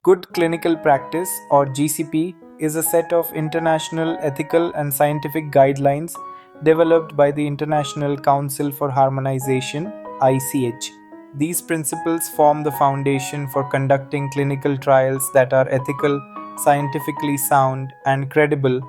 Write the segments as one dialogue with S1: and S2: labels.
S1: Good clinical practice, or GCP, is a set of international ethical and scientific guidelines developed by the International Council for Harmonization (ICH). These principles form the foundation for conducting clinical trials that are ethical, scientifically sound, and credible,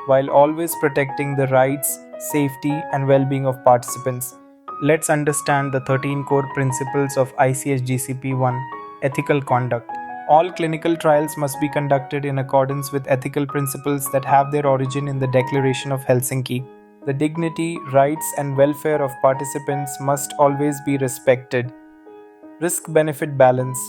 S1: while always protecting the rights, safety, and well being of participants. Let's understand the 13 core principles of ICHGCP 1. Ethical conduct. All clinical trials must be conducted in accordance with ethical principles that have their origin in the Declaration of Helsinki. The dignity, rights, and welfare of participants must always be respected. Risk benefit balance.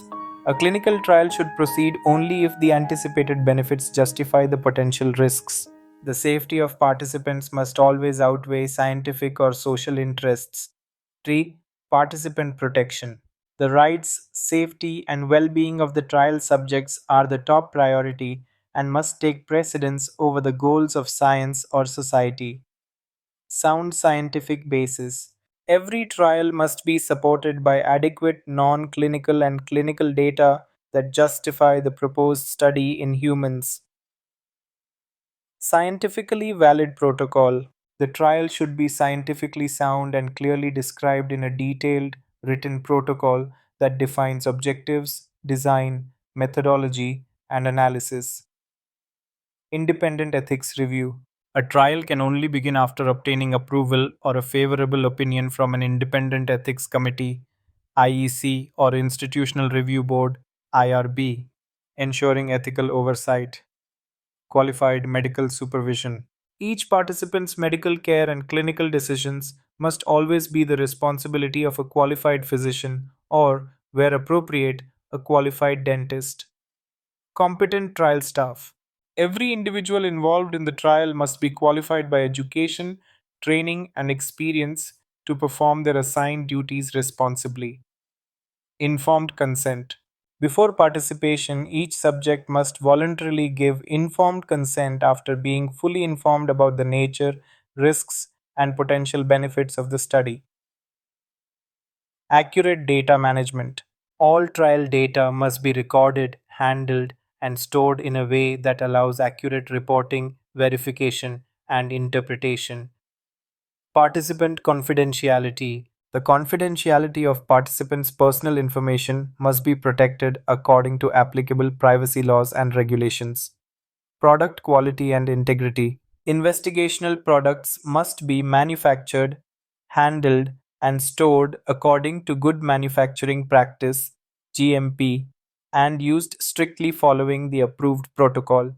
S1: A clinical trial should proceed only if the anticipated benefits justify the potential risks. The safety of participants must always outweigh scientific or social interests. 3. Participant protection. The rights, safety, and well being of the trial subjects are the top priority and must take precedence over the goals of science or society. Sound scientific basis. Every trial must be supported by adequate non clinical and clinical data that justify the proposed study in humans. Scientifically valid protocol. The trial should be scientifically sound and clearly described in a detailed, written protocol that defines objectives, design, methodology, and analysis. Independent ethics review. A trial can only begin after obtaining approval or a favorable opinion from an independent ethics committee, IEC, or institutional review board, IRB, ensuring ethical oversight. Qualified medical supervision. Each participant's medical care and clinical decisions must always be the responsibility of a qualified physician or, where appropriate, a qualified dentist. Competent trial staff. Every individual involved in the trial must be qualified by education, training, and experience to perform their assigned duties responsibly. Informed consent. Before participation, each subject must voluntarily give informed consent after being fully informed about the nature, risks, and potential benefits of the study. Accurate data management. All trial data must be recorded, handled, and stored in a way that allows accurate reporting, verification, and interpretation. Participant confidentiality. The confidentiality of participants' personal information must be protected according to applicable privacy laws and regulations. Product quality and integrity. Investigational products must be manufactured, handled, and stored according to good manufacturing practice (GMP) and used strictly following the approved protocol.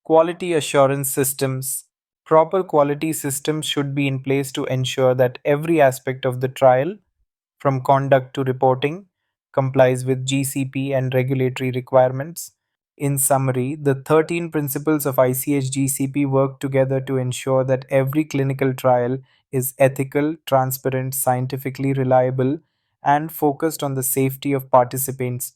S1: Quality assurance systems. Proper quality systems should be in place to ensure that every aspect of the trial, from conduct to reporting, complies with GCP and regulatory requirements. In summary, the 13 principles of ICHGCP work together to ensure that every clinical trial is ethical, transparent, scientifically reliable, and focused on the safety of participants